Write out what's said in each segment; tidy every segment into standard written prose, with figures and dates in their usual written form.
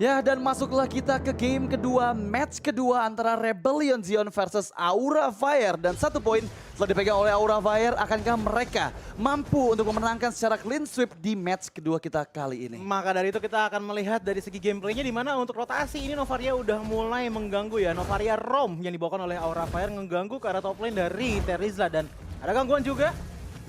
Ya, dan masuklah kita ke game kedua, match kedua antara Rebellion Zion versus Aura Fire. Dan 1 poin telah dipegang oleh Aura Fire, akankah mereka mampu untuk memenangkan secara clean sweep di match kedua kita kali ini? Maka dari itu kita akan melihat dari segi gameplaynya di mana untuk rotasi ini Novaria udah mulai mengganggu ya. Novaria Rom yang dibawakan oleh Aura Fire mengganggu ke arah top lane dari Terizla. Dan ada gangguan juga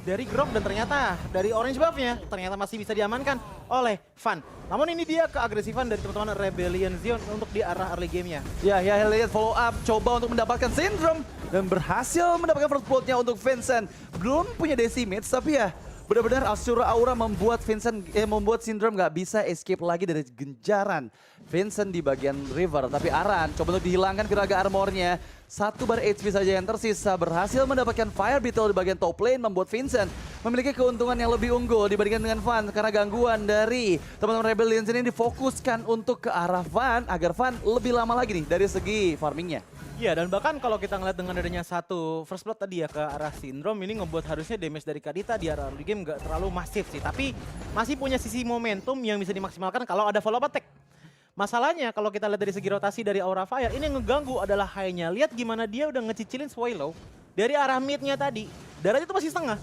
dari Grok dan ternyata dari orange buff-nya ternyata masih bisa diamankan oleh Van. Namun ini dia keagresifan dari teman-teman Rebellion Zion untuk di arah early game-nya. Ya, lihat follow up, coba untuk mendapatkan Syndrome dan berhasil mendapatkan first blood-nya untuk Vincent. Belum punya decimate, tapi ya benar-benar Asura Aura membuat membuat Syndrome nggak bisa escape lagi dari genjaran Vincent di bagian river. Tapi Aran coba untuk dihilangkan Graga armornya. 1 bar HP saja yang tersisa, berhasil mendapatkan Fire Beetle di bagian top lane, membuat Vincent memiliki keuntungan yang lebih unggul dibandingkan dengan Van. Karena gangguan dari teman-teman Rebellion ini difokuskan untuk ke arah Van, agar Van lebih lama lagi nih dari segi farmingnya. Iya, dan bahkan kalau kita ngeliat dengan adanya satu first blood tadi ya ke arah Syndrome, ini ngebuat harusnya damage dari Kadita di arah early game nggak terlalu masif sih. Tapi masih punya sisi momentum yang bisa dimaksimalkan kalau ada follow up attack. Masalahnya kalau kita lihat dari segi rotasi dari Aura Fire, ini yang ngeganggu adalah high-nya. Lihat gimana dia udah ngecicilin Swallow dari arah mid-nya tadi. Darahnya itu masih setengah,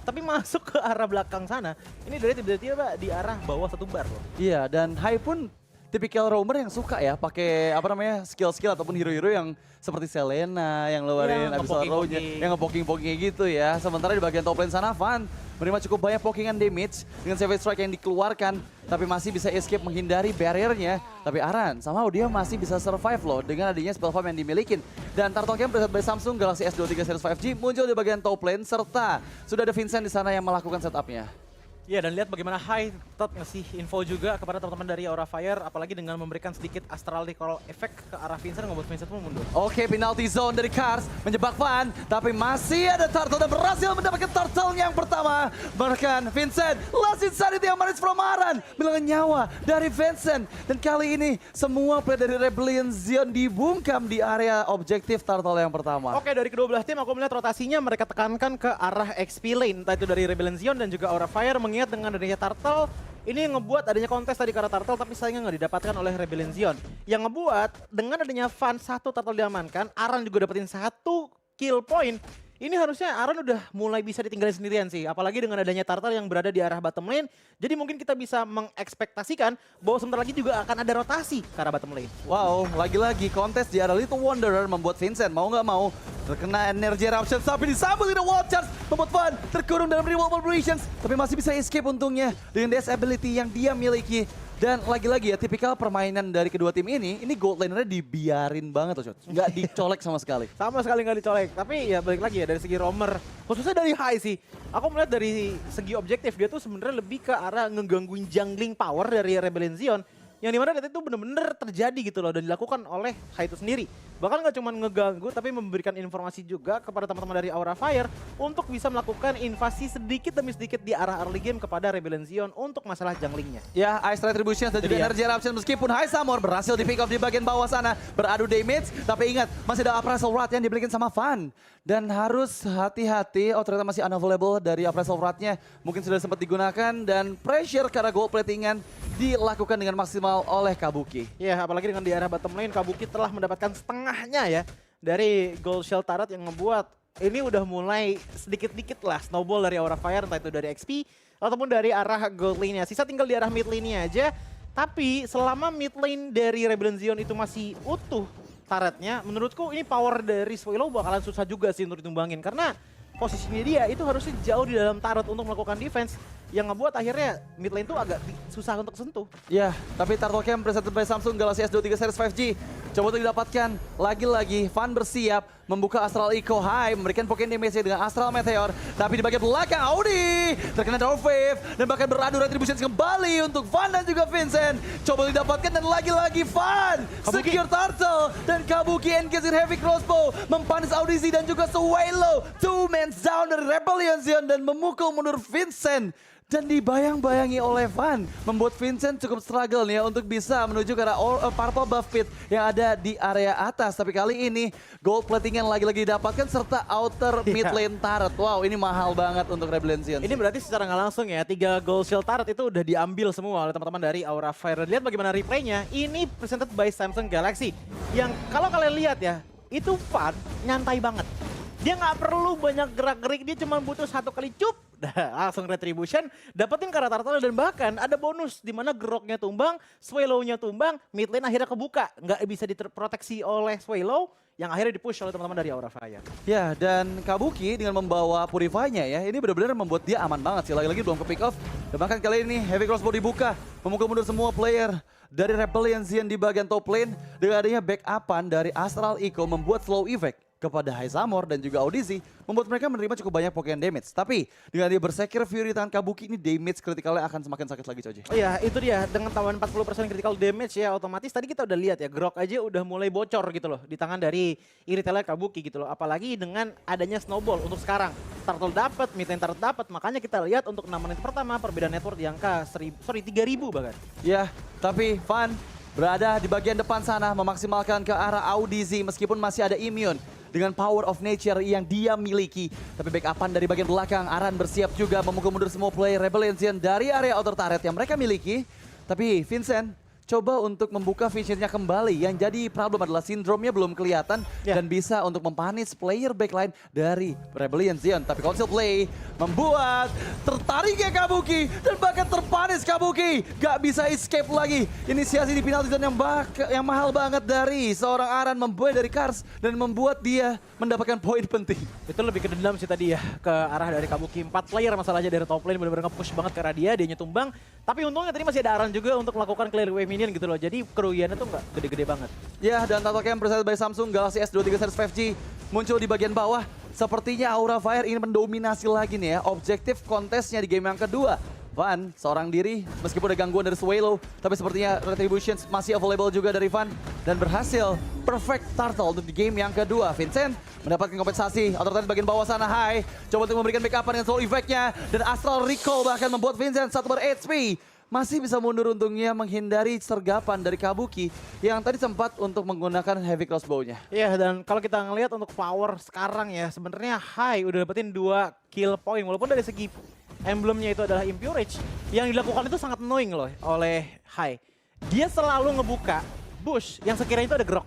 tapi masuk ke arah belakang sana. Ini dari tiba-tiba di arah bawah 1 bar loh. Iya, dan Hai pun tipikal roamer yang suka ya pakai skill-skill ataupun hero-hero yang seperti Selena yang ngeluarin Abyssal Row-nya, yang nge-poking-pokingnya gitu ya. Sementara di bagian top lane sana Van menerima cukup banyak pokingan damage dengan Savage Strike yang dikeluarkan, tapi masih bisa escape menghindari barriernya. Tapi Aran somehow dia masih bisa survive loh dengan adanya spell farm yang dimiliki. Dan Turtle Camp preset by Samsung Galaxy S23 Series 5G muncul di bagian top lane, serta sudah ada Vincent di sana yang melakukan setupnya. Iya, dan lihat bagaimana High tetap ngasih info juga kepada teman-teman dari Aura Fire, apalagi dengan memberikan sedikit astral recall effect ke arah Vincent, ngebuat Vincent pun mundur. Oke, penalty zone dari Cars menjebak Van, tapi masih ada Turtle dan berhasil mendapatkan Turtle yang pertama. Bahkan Vincent, last insanity yang manis from Aran, bilangan nyawa dari Vincent. Dan kali ini semua player dari Rebellion Zion dibungkam di area objektif Turtle yang pertama. Oke, dari kedua belah tim aku melihat rotasinya mereka tekankan ke arah XP lane, entah itu dari Rebellion Zion dan juga Aura Fire. Mengingat dengan adanya Turtle, ini yang ngebuat adanya kontes tadi ke arah Turtle, tapi sayangnya nggak didapatkan oleh Rebellion Zion. Yang ngebuat dengan adanya Van 1 Turtle diamankan, Aran juga dapetin 1 kill point. Ini harusnya Aran udah mulai bisa ditinggalin sendirian sih, apalagi dengan adanya Turtle yang berada di arah bottom lane. Jadi mungkin kita bisa mengekspektasikan bahwa sebentar lagi juga akan ada rotasi ke arah bottom lane. Wow, lagi-lagi kontes di arah Little Wanderer membuat Vincent mau nggak mau terkena energy eruption, tapi disambut dengan wall charge, membuat Van terkurung dalam remote operations, tapi masih bisa escape untungnya dengan DS ability yang dia miliki. Dan lagi-lagi ya, tipikal permainan dari kedua tim ini gold lanernya dibiarin banget tuh, nggak dicolek sama sekali. Sama sekali nggak dicolek, tapi ya balik lagi ya dari segi roamer, khususnya dari High sih. Aku melihat dari segi objektif dia tuh sebenarnya lebih ke arah ngegangguin jungling power dari Rebellion Zion. Yang dimana itu bener-bener terjadi gitu loh dan dilakukan oleh High itu sendiri. Bahkan nggak cuma ngeganggu tapi memberikan informasi juga kepada teman-teman dari Aura Fire untuk bisa melakukan invasi sedikit demi sedikit di arah early game kepada Rebellion Zion untuk masalah junglingnya. Ya, Ice Retribution dan juga Energy Eruption meskipun High Samor berhasil di pick off di bagian bawah sana, beradu damage, tapi ingat masih ada Appraisal Rod yang diberikan sama Van. Dan harus hati-hati, oh ternyata masih unavailable dari Appraisal Rod-nya, mungkin sudah sempat digunakan dan pressure karena gold platingan dilakukan dengan maksimal oleh Kabuki. Ya, apalagi dengan di arah bottom lane Kabuki telah mendapatkan setengahnya ya dari gold shell turret yang ngebuat ini udah mulai sedikit-dikit lah snowball dari Aura Fire, entah itu dari XP ataupun dari arah gold lane-nya. Sisa tinggal di arah mid lane-nya aja, tapi selama mid lane dari Rebellion Zion itu masih utuh turretnya, menurutku ini power dari Swallow bakalan susah juga sih untuk ditumbangin karena posisinya dia itu harusnya jauh di dalam turret untuk melakukan defense, yang ngebuat akhirnya mid lane tuh agak susah untuk sentuh. Ya, tapi Turtle Camp presented by Samsung Galaxy S23 Series 5G coba untuk didapatkan. Lagi-lagi Van bersiap membuka Astral Echo High, memberikan pokin damage dengan Astral Meteor, tapi di bagian belakang Audi terkena Dark Wave dan bahkan beradu Retribution kembali untuk Van dan juga Vincent. Coba didapatkan dan lagi-lagi Van secure Turtle dan Kabuki engage in heavy crossbow mempanis Audisi dan juga Swallow. 2 men down dari Rebellion Zion dan memukul mundur Vincent. Dan dibayang-bayangi oleh Van, membuat Vincent cukup struggle nih ya untuk bisa menuju ke arah purple buff pit yang ada di area atas. Tapi kali ini gold plating yang lagi-lagi didapatkan serta outer mid lane turret. Wow, ini mahal banget untuk Rebellion. Ini berarti secara nggak langsung ya, 3 gold shield turret itu udah diambil semua oleh teman-teman dari Aura Fire. Lihat bagaimana replaynya, ini presented by Samsung Galaxy. Yang kalau kalian lihat ya, itu Van nyantai banget. Dia nggak perlu banyak gerak-gerik, dia cuma butuh 1 kali cup, langsung retribution, dapetin karat turtle dan bahkan ada bonus di mana Groknya tumbang, Swallow-nya tumbang, mid lane akhirnya kebuka. Nggak bisa diproteksi oleh Swallow, yang akhirnya dipush oleh teman-teman dari Aura Fire. Ya, dan Kabuki dengan membawa Purify-nya ya, ini benar-benar membuat dia aman banget sih. Lagi-lagi belum ke pick off. Dan bahkan kali ini Heavy Crossbow dibuka, memukul mundur semua player dari Rebellion di bagian top lane. Dengan adanya backupan dari Astral Echo membuat slow effect kepada Hysamor dan juga Audisi, membuat mereka menerima cukup banyak Pokemon damage. Tapi dengan dia bersekir Fury tangan Kabuki, ini damage kritikalnya akan semakin sakit lagi, Coji. Oh iya, itu dia, dengan tambahan 40% critical damage ya, otomatis tadi kita udah lihat ya, Grok aja udah mulai bocor gitu loh di tangan dari Iritellar Kabuki gitu loh. Apalagi dengan adanya Snowball untuk sekarang. Turtle dapat, mid lane turret dapat, makanya kita lihat untuk 6 menit pertama perbedaan network di angka 3000 bahkan. Ya, tapi Van berada di bagian depan sana memaksimalkan ke arah Audisi meskipun masih ada immune. Dengan power of nature yang dia miliki. Tapi backupan dari bagian belakang, Aran bersiap juga memukul mundur semua player Rebellion dari area outer turret yang mereka miliki. Tapi Vincent coba untuk membuka visionnya kembali. Yang jadi problem adalah sindromnya belum kelihatan dan bisa untuk mempanis player backline dari Rebellion. Tapi Council Play membuat tertariknya Kabuki dan bahkan terpanis Kabuki. Gak bisa escape lagi. Inisiasi di penalty zone yang mahal banget dari seorang Aran membuat dari Kars dan membuat dia mendapatkan poin penting. Itu lebih ke dendam sih tadi ya, ke arah dari Kabuki. 4 player masalahnya dari top lane benar-benar nge-push banget ke arah dia tumbang. Tapi untungnya tadi masih ada Aran juga untuk melakukan clear wave minion gitu loh. Jadi kerugiannya tuh nggak gede-gede banget. Ya, dan Tato Cam presented by Samsung Galaxy S23 Series 5G muncul di bagian bawah. Sepertinya Aura Fire ingin mendominasi lagi nih ya objektif kontesnya di game yang kedua. Van seorang diri meskipun ada gangguan dari Swallow, tapi sepertinya Retribution masih available juga dari Van dan berhasil perfect turtle untuk di game yang kedua. Vincent mendapatkan kompensasi, outer turret bagian bawah sana, Hai coba untuk memberikan backup dengan slow effect-nya dan Astral Recall bahkan membuat Vincent 1 HP. Masih bisa mundur untungnya menghindari sergapan dari Kabuki yang tadi sempat untuk menggunakan heavy crossbow-nya. Iya, dan kalau kita ngelihat untuk power sekarang ya, sebenarnya Hai udah dapetin 2 kill point walaupun dari segi emblemnya itu adalah Impurage. Yang dilakukan itu sangat annoying loh oleh Hai. Dia selalu ngebuka bush yang sekiranya itu ada Grok.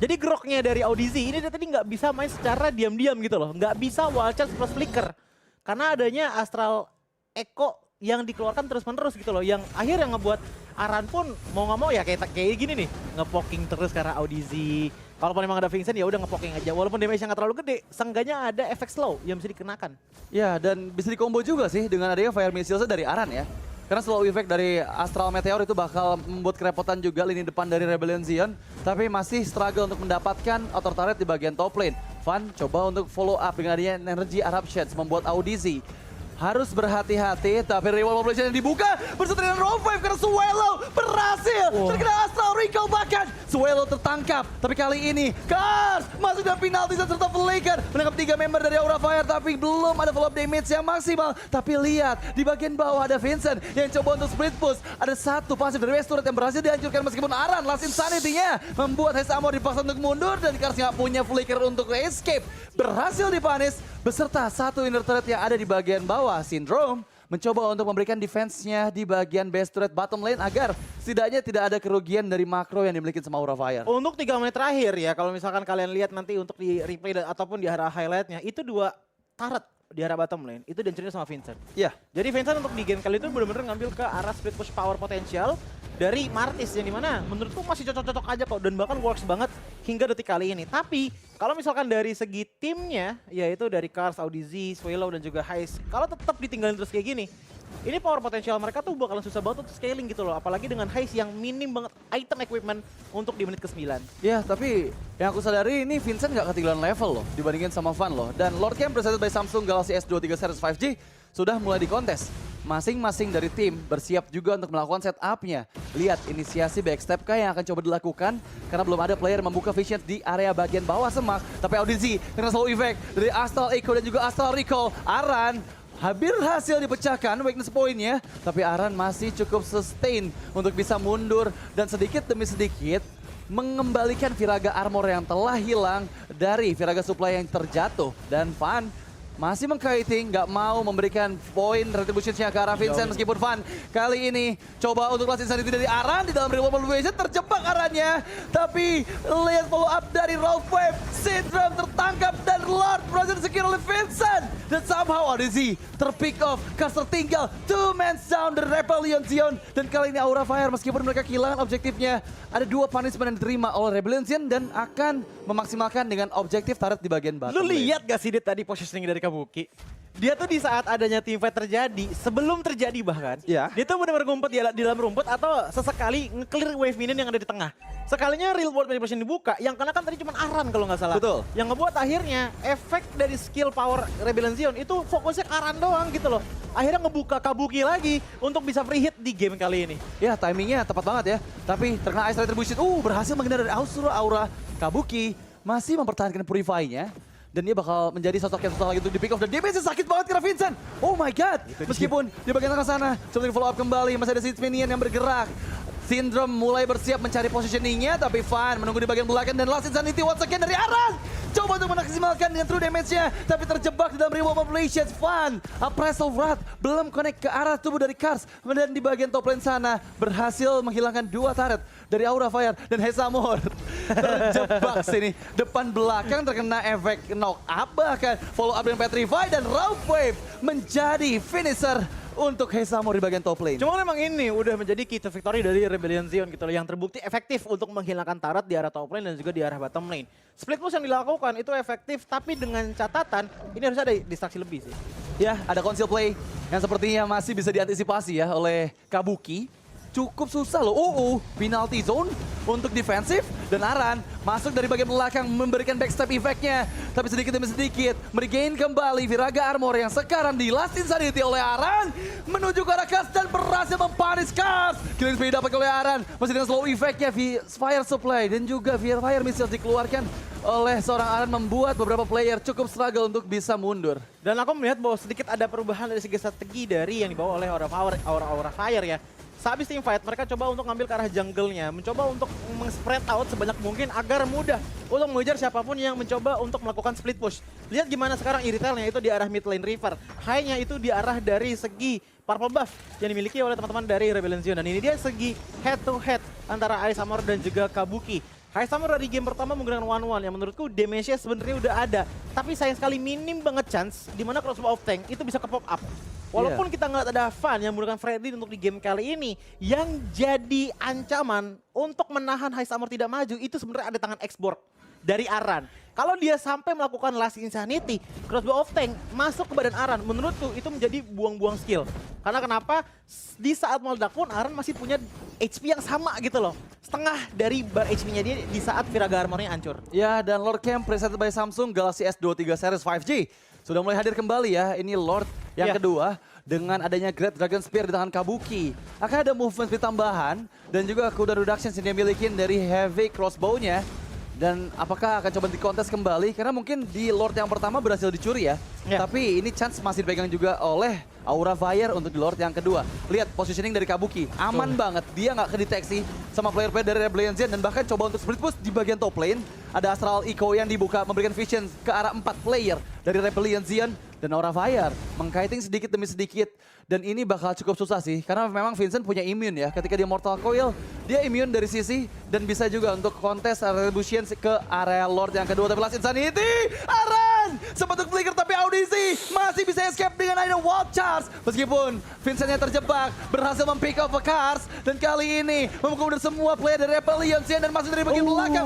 Jadi Groknya dari Audisi ini dia tadi nggak bisa main secara diam-diam gitu loh. Nggak bisa wild charge plus flicker. Karena adanya Astral Echo yang dikeluarkan terus-menerus gitu loh. Yang akhirnya ngebuat Aran pun mau nggak mau ya kayak gini nih. Ngepoking terus karena Audisi. Kalaupun memang ada Vincent ya udah ngepoking aja. Walaupun damage-nya nggak terlalu gede, seenggaknya ada efek slow yang bisa dikenakan. Ya, dan bisa dikombo juga sih dengan adanya Fire Missiles dari Aran ya. Karena slow effect dari Astral Meteor itu bakal membuat kerepotan juga lini depan dari Rebellion. Tapi masih struggle untuk mendapatkan outer turret di bagian top lane. Van coba untuk follow up dengan adanya Energy Eruptions membuat Audisi harus berhati-hati, tapi reward population yang dibuka berserta dengan roll 5 karena Swallow berhasil terkena Astral Recall bahkan Swallow tertangkap. Tapi kali ini Kars masuk dalam penalti serta Flicker menangkap 3 member dari Aura Fire tapi belum ada follow up damage yang maksimal. Tapi lihat di bagian bawah ada Vincent yang coba untuk split push. Ada 1 pasif dari West Turret yang berhasil dihancurkan meskipun Aran last insanity-nya membuat Hysamor dipaksa untuk mundur dan Kars nggak punya Flicker untuk escape. Berhasil dipanis beserta 1 inner turret yang ada di bagian bawah. Syndrome mencoba untuk memberikan defense-nya di bagian base turret bottom lane agar setidaknya tidak ada kerugian dari makro yang dimiliki sama Aura Fire. Untuk 3 menit terakhir ya, kalau misalkan kalian lihat nanti untuk di replay ataupun di arah highlight-nya, itu 2 turret di arah bottom lane, itu dihancurin sama Vincent. Iya. Jadi Vincent untuk di game kali itu benar-benar ngambil ke arah split push power potensial dari Martis yang dimana menurutku masih cocok-cocok aja kok dan bahkan works banget hingga detik kali ini. Tapi kalau misalkan dari segi timnya, yaitu dari Kars, Audisi, Swallow dan juga Heist, kalau tetap ditinggalin terus kayak gini, ini power potensial mereka tuh bakalan susah banget untuk scaling gitu loh. Apalagi dengan Heist yang minim banget item equipment untuk di menit ke-9. Ya, tapi yang aku sadari ini Vincent nggak ketinggalan level loh dibandingin sama Van loh. Dan Lord Camp presented by Samsung Galaxy S23 Series 5G sudah mulai dikontes. Masing-masing dari tim bersiap juga untuk melakukan setupnya. Lihat inisiasi backstep kah yang akan coba dilakukan karena belum ada player membuka vision di area bagian bawah semak. Tapi Audisi dengan slow effect dari Astral Echo dan juga Astral Recall, Aran hampir hasil dipecahkan weakness point-nya, tapi Aran masih cukup sustain untuk bisa mundur dan sedikit demi sedikit mengembalikan Firaga Armor yang telah hilang dari Firaga Supply yang terjatuh. Dan Van masih mengkiting, nggak mau memberikan poin retribution-nya ke arah Vincent meskipun Van kali ini coba untuk last insanity dari Aran di dalam real world evaluation, terjebak Arannya. Tapi lihat follow up dari Ralph Wave, Syndrome tertangkap dan Lord berhasil secure oleh Vincent. Dan somehow Odyssey terpick off, Caster tinggal 2 men down dari Rebellion Zion. Dan kali ini Aura Fire meskipun mereka kehilangan objektifnya, ada 2 punishment yang diterima oleh Rebellion Zion dan akan memaksimalkan dengan objektif turret di bagian bottom Lu lane. lihat gak sih Dit tadi positioning dari Kabuki? Dia tuh di saat adanya teamfight terjadi, sebelum terjadi bahkan, Iya. dia tuh benar-benar ngumpet di dalam rumput atau sesekali nge-clear wave minion yang ada di tengah. Sekalinya real world manipulation dibuka, yang kena kan tadi cuma Aran kalau nggak salah. Betul. Yang ngebuat akhirnya efek dari skill power Rebellion Zion itu fokusnya ke Aran doang gitu loh. Akhirnya ngebuka Kabuki lagi untuk bisa free hit di game kali ini. Ya, timingnya tepat banget ya. Tapi terkena Ice Retribution, berhasil menghindar dari Aura. Kabuki masih mempertahankan Purify-nya. Dan dia bakal menjadi sosok yang susah lagi untuk di pick off. Dan damage-nya sakit banget kira Vincent. Oh my god. Meskipun di bagian tengah sana, coba di follow up kembali. Masih ada Siege Minion yang bergerak. Syndrome mulai bersiap mencari positioning-nya. Tapi Van menunggu di bagian belakang. Dan Last Insanity once again dari Aran. Coba untuk memaksimalkan dengan true damage-nya. Tapi terjebak di dalam Real World Populations. Van, Appraisal Wrath belum connect ke arah tubuh dari Kars. Dan di bagian top lane sana berhasil menghilangkan 2 turret dari Aura Fire. Dan Hesamor terjebak sini. Depan belakang terkena efek knock up. Bahkan follow up dengan Petrify. Dan Ralph Wave menjadi finisher untuk Hesamor di bagian top lane. Cuma memang ini udah menjadi key to victory dari Rebellion Zion gitu loh, yang terbukti efektif untuk menghilangkan turret di arah top lane dan juga di arah bottom lane. Split push yang dilakukan itu efektif, tapi dengan catatan ini harus ada distraksi lebih sih. Ya, ada conceal play yang sepertinya masih bisa diantisipasi ya oleh Kabuki. Cukup susah loh. Penalty zone untuk defensif. Dan Aran masuk dari bagian belakang memberikan backstep effect-nya. Tapi sedikit demi sedikit meregain kembali Firaga Armor yang sekarang di Last Insanity oleh Aran. Menuju ke arah Kars dan berhasil mempanis Kars. Killing speed dapat oleh Aran. Masih dengan slow effect-nya Fire Supply dan juga Fire Missiles dikeluarkan oleh seorang Aran, membuat beberapa player cukup struggle untuk bisa mundur. Dan aku melihat bahwa sedikit ada perubahan dari segi strategi dari yang dibawa oleh Aura Fire ya. Sehabis team fight, mereka coba untuk ngambil ke arah jungle-nya, mencoba untuk meng-spread out sebanyak mungkin agar mudah untuk mengejar siapapun yang mencoba untuk melakukan split push. Lihat gimana sekarang Iritelnya itu di arah mid lane River, high-nya itu di arah dari segi purple buff yang dimiliki oleh teman-teman dari Rebellion Zion. Dan ini dia segi head to head antara Ice Armor dan juga Kabuki. Ice Armor dari game pertama menggunakan 1-1 yang menurutku damage-nya sebenarnya udah ada, tapi sayang sekali minim banget chance di mana crossbow of tank itu bisa ke pop up. Walaupun kita ngeliat ada Van yang menggunakan Freddy untuk di game kali ini, yang jadi ancaman untuk menahan Ice Armor tidak maju itu sebenarnya ada tangan X-Borg dari Aran. Kalau dia sampai melakukan Last Insanity, crossbow of tank masuk ke badan Aran, menurutku itu menjadi buang-buang skill. Karena kenapa? Di saat meledak pun Aran masih punya HP yang sama gitu loh. Setengah dari bar HP-nya dia di saat Firaga Armor-nya hancur. Ya, dan Lord Camp presented by Samsung Galaxy S23 series 5G sudah mulai hadir kembali ya. Ini Lord yang kedua dengan adanya Great Dragon Spear di tangan Kabuki. Akan ada movement speed tambahan dan juga kuda reduction yang dia milikin dari heavy crossbow-nya. Dan apakah akan coba dikontes kembali? Karena mungkin di Lord yang pertama berhasil dicuri ya. Tapi ini chance masih dipegang juga oleh Aura Fire untuk di Lord yang kedua. Lihat positioning dari Kabuki, aman banget. Dia nggak kedeteksi sama player-player dari Rebellion Zion. Dan bahkan coba untuk split push di bagian top lane. Ada Astral Echo yang dibuka memberikan vision ke arah 4 player dari Rebellion Zion. Dan Aura Fire mengkiting sedikit demi sedikit. Dan ini bakal cukup susah sih, karena memang Vincent punya immune ya. Ketika dia Mortal Coil, dia immune dari sisi dan bisa juga untuk kontes Retribution ke area Lord yang kedua. Tapi Last Insanity, Aran sempat untuk flicker tapi Audisi masih bisa escape dengan adanya Wild Charge. Meskipun Vincentnya terjebak, berhasil mempick off Kars. Dan kali ini memukul dari semua player dari Rebellion Zion dan masuk dari bagian belakang.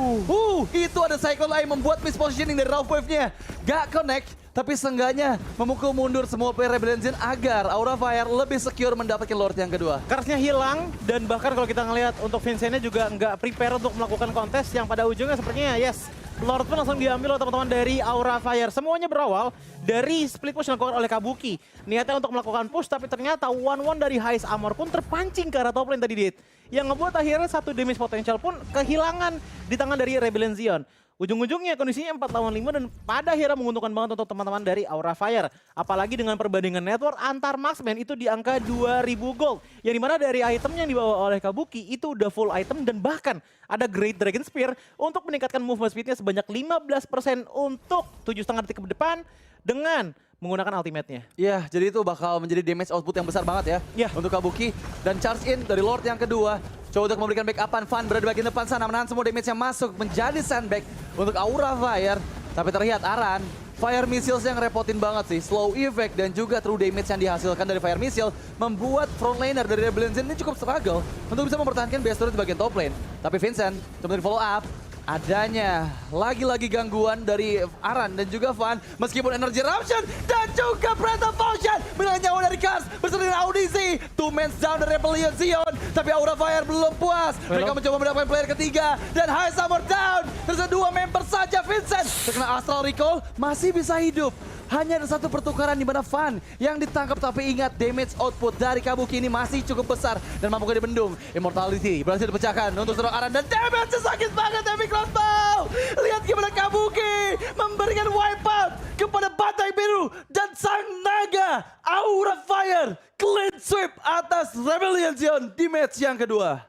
Itu ada Cycle Eye membuat mispositioning dari Ralph Wave-nya. Gak connect. Tapi seenggaknya memukul mundur semua player Rebellion Zion agar Aura Fire lebih secure mendapatkan Lord yang kedua. Karsnya hilang dan bahkan kalau kita ngelihat untuk Vincentnya juga nggak prepare untuk melakukan kontes yang pada ujungnya sepertinya yes. Lord pun langsung diambil oleh teman-teman dari Aura Fire. Semuanya berawal dari split push yang dilakukan oleh Kabuki. Niatnya untuk melakukan push tapi ternyata 1-1 dari Ice Armor pun terpancing ke arah top lane tadi Dit. Yang ngebuat akhirnya satu damage potential pun kehilangan di tangan dari Rebellion Zion. ujung-ujungnya kondisinya 4 lawan 5 dan pada akhirnya menguntungkan banget untuk teman-teman dari Aura Fire. Apalagi dengan perbandingan network antar marksman itu di angka 2000 gold. Yang dimana dari item yang dibawa oleh Kabuki itu udah full item dan bahkan ada Great Dragon Spear untuk meningkatkan movement speednya sebanyak 15% untuk 7,5 detik ke depan dengan menggunakan ultimate-nya. Iya, jadi itu bakal menjadi damage output yang besar banget ya Iya. untuk Kabuki. Dan charge in dari Lord yang kedua. Coba untuk memberikan backupan, Fan berada di bagian depan sana, menahan semua damage yang masuk menjadi sandbag untuk Aura Fire. Tapi terlihat Aran, Fire Missiles yang repotin banget sih. Slow effect dan juga true damage yang dihasilkan dari Fire Missile membuat frontlaner dari Rebellion Zen ini cukup struggle untuk bisa mempertahankan base turret di bagian top lane. Tapi Vincent, coba di follow up. Adanya lagi-lagi gangguan dari Aran dan juga Van meskipun energy eruption dan juga Breath of Potion dengan nyawa dari Kars bersama dengan audisi 2 mans down dari Rebellion Zion, tapi Aura Fire belum puas. Mereka mencoba mendapatkan player ketiga dan High Summer down. Tersisa 2 member saja. Vincent terkena Astral Recall masih bisa hidup. Hanya ada satu pertukaran di mana Van yang ditangkap, tapi ingat damage output dari Kabuki ini masih cukup besar dan mampu dibendung. Immortality berhasil dipecahkan untuk seorang Aran dan damage sakit banget Heavy Crossbow. Lihat gimana Kabuki memberikan wipeout kepada Batai Biru dan Sang Naga. Aura Fire clean sweep atas Rebellion Zion di match yang kedua.